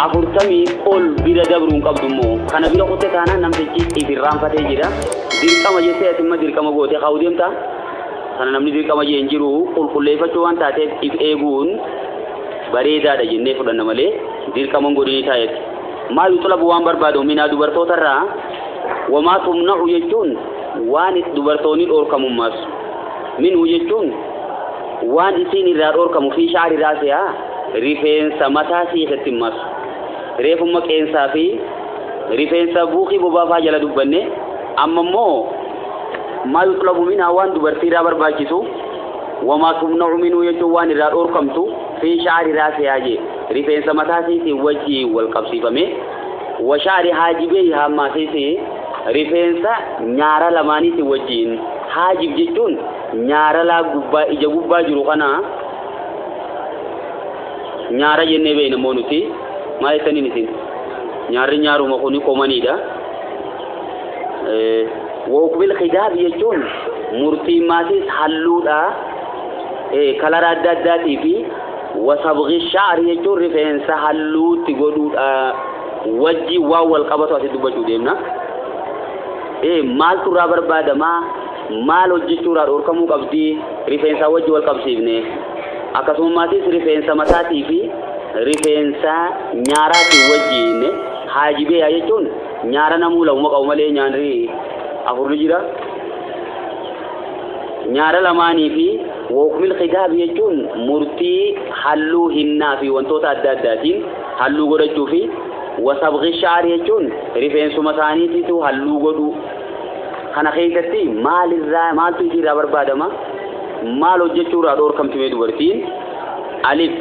Speaker 1: afurtamii ol bira dabruun qabdumoo kana bira qote taanaan namtichi ifirraanfatee jira dirqama jettee atimma dirqama gootee kaa'uu deemta sana namni dirqama jee hin jiru qulqulleeffachuu waan taateef if eeguun bareedaadha jennee fudhanna malee dirqama godhanii taa'eeti maal yutlabu waan barbaadu minaa dubartootarraa wamaa tumna'u jechuun waan dubartoonni dhoorkamummaas minhu jechuun وان إسين الرادور كمفي شعر راسها ريفين سمتاسي ختمس ريف مك إنسافي ريفين سبوخي ببافا جل دبنة أما مو ما يطلب منها وان دبرتي رابر باجسو وما تمنع منه يجوان الرادور كمتو في شعر راسها جي ريفين سمتاسي في وجهي والقبسي فمي وشعر حاجبي هما سيسي ريفين سا نيارا لماني في وجهين حاجب جتون نيارا لا غبا اجا غبا جرو خنا نيارا ينه بين مونوتي ما يتني نسين نيارو مخوني كوماني دا وقبل خداب يجون مرتي ماسيس حلودا كلارا داداتي في وصبغ الشعر يجون رفين سحلو تغدود وجي واو القبط واسدبجو ديمنا مال ترا بربادما مال وجيتورا أوركمو قبدي ريفينسا وجه والقبسيبني أكاسم ماتيس ريفينسا متاتي في ريفينسا نياراتي وجهين حاجبي أيجون نيارا نمولا وما قومالي نيانري أفور نجرا نيارا لماني في وحكم الخطاب يجون مرتي حلو هنا في وانتوتا الداداتين حلو غرجو في وصبغ الشعر يجون ريفينسو متاني تيتو حلو غدو خنا خيتتي مال مال تجي رابر بادما مال وجهورا دور كم تمي دورتين الف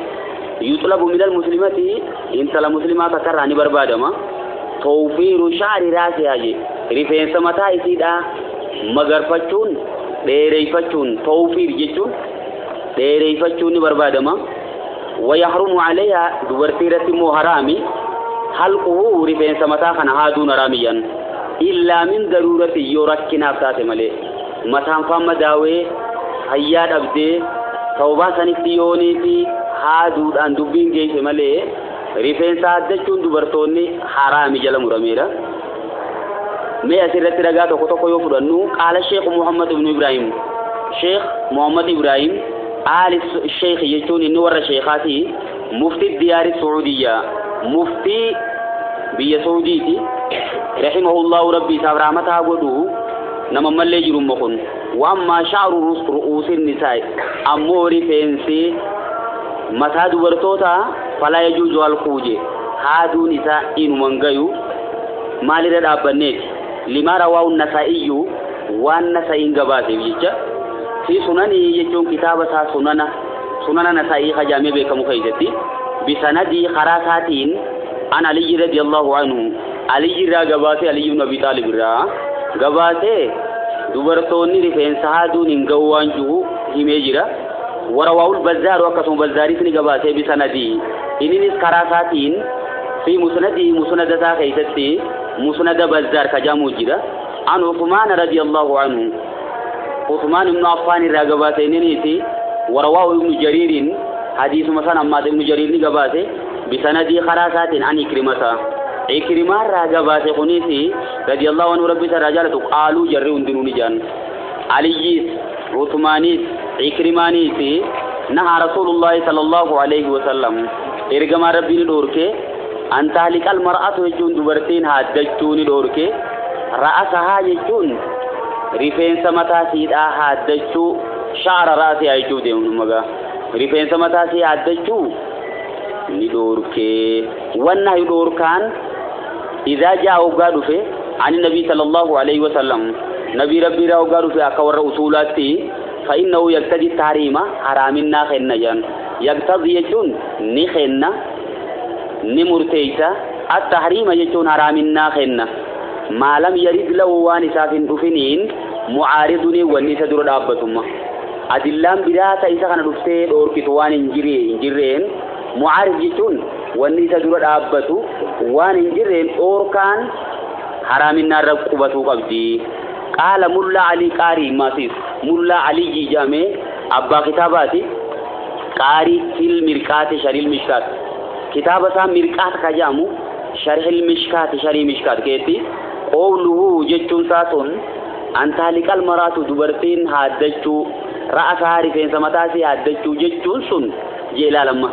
Speaker 1: يطلب من المسلمات ان تلا مسلمات كراني بربادما توفير شعر راسها جي ريفين سمتا يسيدا مگر فچون ديري فچون توفير جچون ديري فچون بربادما ويحرم عليها دورتيرتي محرامي حلقه ريفين سمتا خنا هادون راميا إلا من ضرورة يوركنا بتاعته ملء مثلا فما داوي هيا دبدي توبة سنتيوني في هادود أن دبين جيش ملء ريفين سادة شون دبرتوني حرام جل مرميرا ما أسرت رجعت وقت كيو فرنو قال الشيخ محمد بن إبراهيم شيخ محمد إبراهيم آل الشيخ يجون نور الشيخاتي مفتي الديار السعودية مفتي بيا سعوديتي رحمه الله ربي سبحانه ودو نما ملي جرم مخون واما شعر رؤوس النساء اموري فينسي متى دورتوتا فلا يجوز الخروج هادو نساء من غيو ما لرد أبنيت لما رواه النسائي والنسائي قباسي بيجا في سننه يجون كتابة سنن نسائي خجامي بك مخيزتي بسندي خراساتين عن علي رضي الله عنه علي را قباسي علي بن أبي طالب را قباسي دبرتوني رفين سهادو ننقوان جو هميجرا ورواه البزار وقسم بزاري سني قباسي بسندي إنني خراساتين في مسندي مسند خيستي مسند بزار كجامو جرا عن عثمان رضي الله عنه عثمان بن عفان الرقبات إنني ورواه ابن جرير حديث مثلا أما ابن جرير نقباته بسندي خراسات عن إكرمة الرقبات قنيسي رضي الله عنه ربي سرجالة قالوا جرون دنوني جان عليس عثمانيس إكرمانيسي نهى رسول الله صلى الله عليه وسلم إرقم ربي ندورك أن تهلك المرأة يجون دبرتين هادجتون ندورك رأسها يجون رفين سمتاسي هادجتو شعر راسي أيجو ديون مغا رفين سمتاسي هادجتو ندورك وانا يدوركان إذا جاء وقادوا في عن النبي صلى الله عليه وسلم نبي ربي را وقادوا في أكور أصولاتي فإنه يقتضي التحريم حرامنا خينا جان يقتضي يجون نخينا نمرتيتا التحريم يجون حرامنا خينا ما لم يرد له وانسا في الدفنين معارضني ونسا دور دابتما أدلام بداتا إسا كان دفتين أور كتوان انجرين معارض يجون ونسا دور دابتو وان انجرين أور كان حرامنا رقبتو قبدي قال ملا علي قاري ماسيس ملا علي جامع أبا كتاباتي قاري في المركات شرح المشكات كتابة سا مركات كجامو شرح المشكات شرح المشكات كيتي قوله جتون ساتون أن تهلك المرأة دبرتين هادجتو رأسها رفين سمتاسي هادجتو جتون سن جيلا لما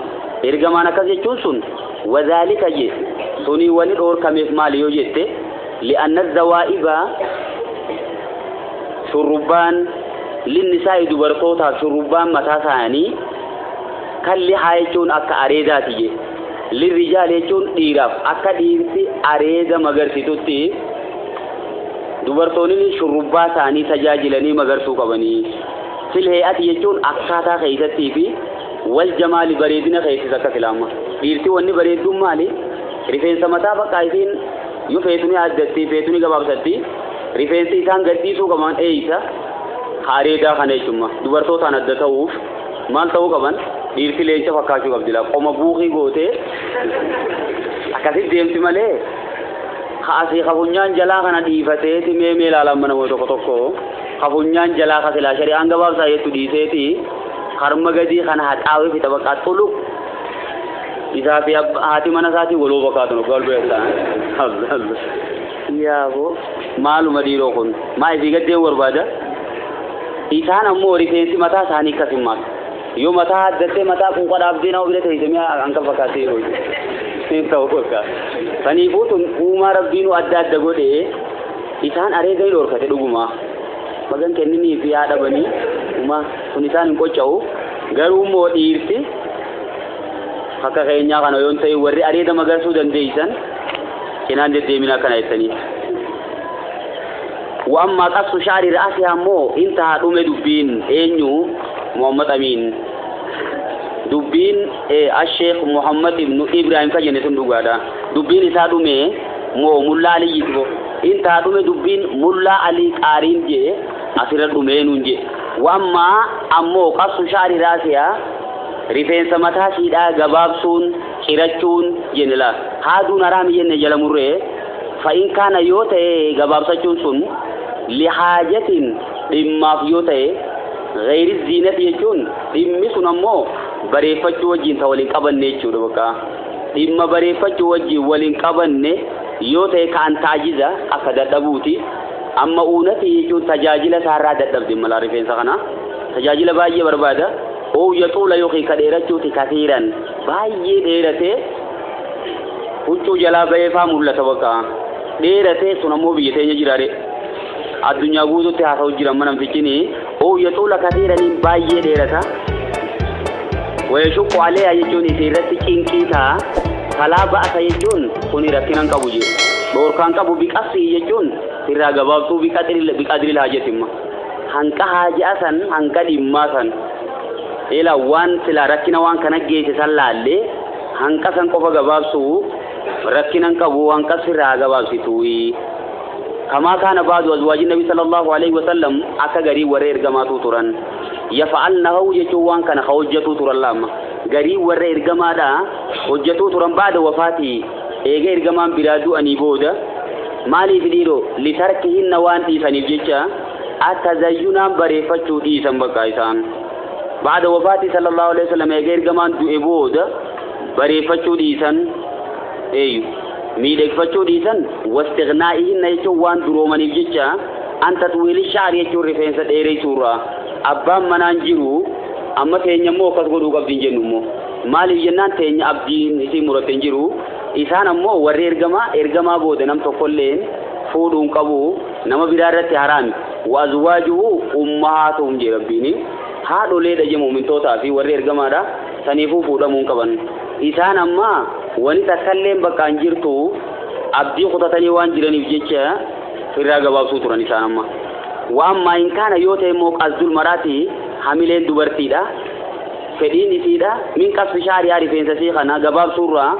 Speaker 1: إرقمانا كجتون سن وذلك جي سني ولد اور كميف ماليو جتة لأن الزوائب شربان للنساء دبرتوتا شربان متاساني كاللي حايجون أكا أريداتي جي للرجال يجون ديراف أكا ديرتي أريدا مغرسيتوتي دبرتوني شربا ثاني تجاجلني مغرسو قبني في الهيئة يجون أكاتا خيستي في والجمال بريدنا خيسي زكا كلاما ديرتي واني بريدون مالي رفين سمتا بقايدين يو فيتوني عدتي فيتوني قبابستي رفين سيسان قديسو كمان ايسا خاريدا خانيشما دبرتو تاندتاوف مال تاو كمان ديرتي لينشا فكاشو قبدلا قوم بوخي قوتي أكاسي ديمتي مالي خاصي خفونيان جلا خنا ديفتي تمي ميلا لمن موتو كتوكو خفونيان جلا خسلا شريعان غباب سايتو ديسيتي خرمغدي خنا هتاوي في طبقات طلوق إذا في هاتي مناساتي ولو بقاتنو قول بيسا يا بو مالو مديرو كن ما يفيقت دي وربادا إيسان أمو رفينسي متا ساني كسمات يو متا دته متا كون قد عبدنا وبرته يسميها أنك فكاتي روي سينتاوكا فنيفوتون أوما ربينو أداد دغودي إسان أريغي لوركته دغوما bagan kenni fi hada bani kuma kunisan ko chaw garu mo dirti haka kaynya kana yon tay warri arida magar sudan deisan kenan de demina kana itani wa amma qasu shari ra'siha mo inta dume dubbin enyu muhammad amin dubbin al-sheikh muhammad ibn ibrahim kajene tun dugada dubbin isa dume mo mulla ali yitbo inta dume dubbin mulla ali qarin je asira dume nunje wamma ammo qasu shari rasiya rifensa mata shida gababsun kirachun jenela hadu narami yenne jalamurre fa in kana yote gababsachun sun li hajatin imma yote ghairi zinati yechun immi sunammo barefachu wajin tawalin qabanne chudo baka imma barefachu waji walin qabanne yote kan tajiza akada dabuti amma unati yechun tajajila sarra dadabdi mala rifensa kana tajajila baye barbada o yatula yoki kaderachuti kathiran baye derate uchu jala baye famulla tabaka derate sunamo biyete jirare adunya gudu te hasaw jiram manam fikini o yatula kathiran baye derata ويشق عليها يجون يسيرت كينكيتا فلا بأس يجون كوني ركنا كبوجي دوركان كبو بكاسي يجون ترى جبابتو بقدر الحاجة ما هنك حاجة سن هنك دماسن إلا وان سلا ركنا وان كنا جيت سلا عليه هنك سن كوفا جبابسو ركنا كبو هنك سرا جبابسي توي كما كان بعض أزواج النبي صلى الله عليه وسلم أكغري ورير جماعة توران يفعلنه يجوان كان خوجته توران لما غري ورير جماعة خوجته توران بعد وفاته إيجير جماعة برادو أني بودا مالي فيديرو لتركهن وان تيسان الجيشة التزينا بريفتشو تيسان بكايسان بعد وفاته صلى الله عليه وسلم إيجير جماعة دو إبودا بريفتشو تيسان أيو ميدك فتشو ديسان واستغنائهن يجوان دروماني جيشا أن تطويل الشعر يجو رفنسة إيري سورة أبام منانجرو أما تيني مو كتغدو قبدين جنمو مالي جنان تيني أبدين إسي مرتنجرو إسان أمو وري إرغما بود نم تقولين فودون قبو نما بدارة حرام وأزواجه أمهاتهم جي ربيني هادو ليدا جمو من توتا في وري إرغما دا سنفو فودا منقبن إسان أما wanita kalleen bakka an jirtu abdii kutatanii waan jiraniif jecha firraa gabaabsuu turan isaan amma wa amma in kana yoo ta'e immoo qasdul maraati hamileen dubartiidha fedhiin isiidha min qasfi shaariyaa rifeensa isii kana gabaabsuurraa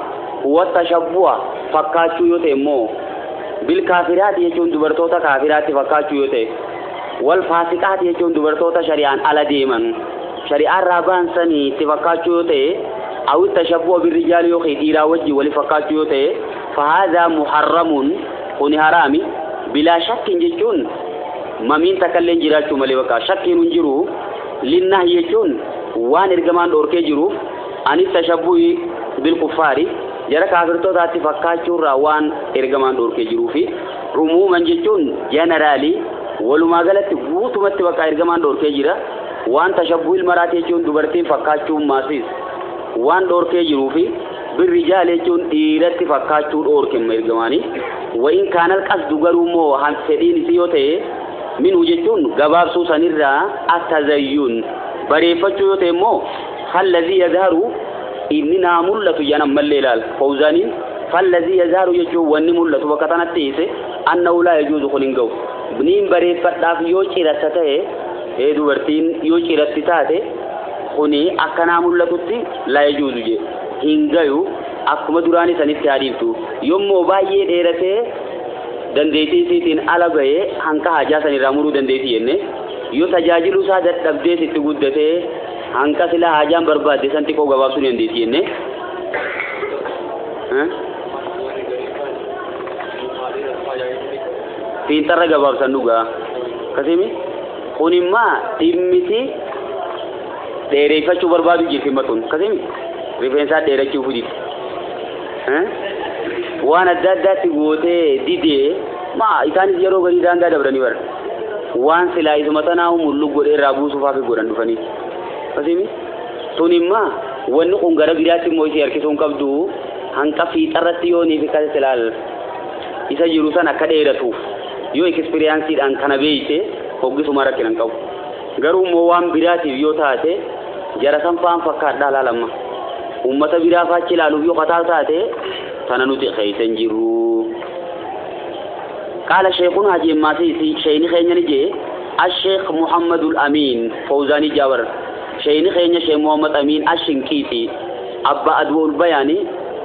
Speaker 1: watashabbu'a fakkaachuu yoo ta'e immoo bil kaafiraati jechuun dubartoota kaafiraatti fakkaachuu yoo ta'e wal faasiqaati jechuun dubartoota shari'aan ala deeman shari'aan raabaan sanii itti fakkaachuu yoo ta'e أو التشبه بالرجال يخي إلى وجه ولفقات يوته فهذا محرم كوني حرامي بلا شك جتون ما من تكلم جراتو مليوكا شك ننجرو للنهي جتون وان إرجمان أوركي جرو أن التشبه بالكفار جرى كافرتو ذاتي فقات وان إرجمان أوركي جرو في عموما جتون جنرالي ولما قالت بوت متوقع إرجمان أوركي جرا وان تشبه المراتي جتون دبرتين فقات ماسيس وان دوركي جروفي بالرجال يجون إيرتي فكاتشو دوركي مرجماني وإن كان القصد غرومو هان سدين سيوتي من وجهتون غبار سوسان الرا التزيون بريفتشو يوتي مو فالذي يظهر إننا ملة جنم مليلال فوزاني فالذي يظهر يجو وني ملة وكتنا تيسي أنه لا يجوز خلنغو بنين بريفت داف يوشي رسته هيدو برتين يوشي رستاته kuni akkana mul'atutti la yajuzu je hingayu akkuma duraani sanitti hadiiftu yommo baay'ee dheeratee dandeetii isiitiin ala bahee hanka hajaa sanirraa muruu dandeetii jenne yoo tajaajilu isaa dadhabdee sitti guddatee hanka sila hajaan barbaadde san xiqqoo gabaabsuu dandeetii jenne fiintarra gabaabsan dhugaa kasimi kunimmaa dhimmiti dheereffachuu barbaadu jirtimmatun kasimi rifeensaa dheerachuu fuditi waan adda addaatti gootee didee isaanis yeroo garii daangaa dabranii bara waan silaa isuma tanaahu mullu godhee irraa buusuufaafi godhan dhufanii kasimi sunimmaa wanni kun gara biraatti immoo isii harkisuun qabdu hanqa fiixarratti yoo niifi kase silaal isa jiru san akka dheeratuuf yoo eksperiyaansiidhaan kana beeyte hoggisuma rakkinan qabu garuu immoo waan biraatiif yoo taate jara sanfaan fakkaadhaa laalama ummata biraa faachi ilaaluuf yoo qataa taate tana nuti keeysan jiru قال شيخنا هاجي ماسي شيخ خيني نجي الشيخ محمد الأمين فوزاني جابر شيخ خيني شيخ محمد أمين الشنكيتي أبا أدوى البياني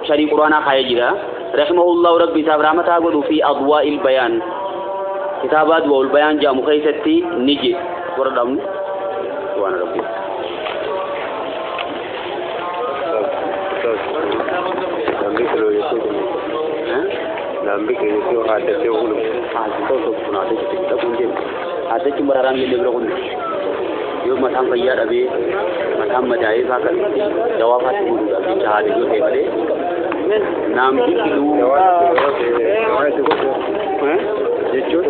Speaker 1: شريك قرانا خيجرا رحمه الله ربي سابرامة أقول في أضواء البيان كتاب أدوى البيان جاء مخيستي نجي وردامني وانا ربي ada cuma orang yang lebih berani. Yo macam kaya ada macam macam apa jawab hati juga bisa ada juga hebat. Nam itu. Jujur.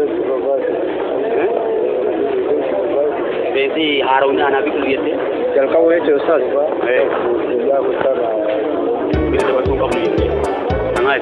Speaker 1: Besi Harun anak itu lihat. Kalau kau itu Ustaz. Ya Ustaz. Bisa betul kau lihat. Sangat.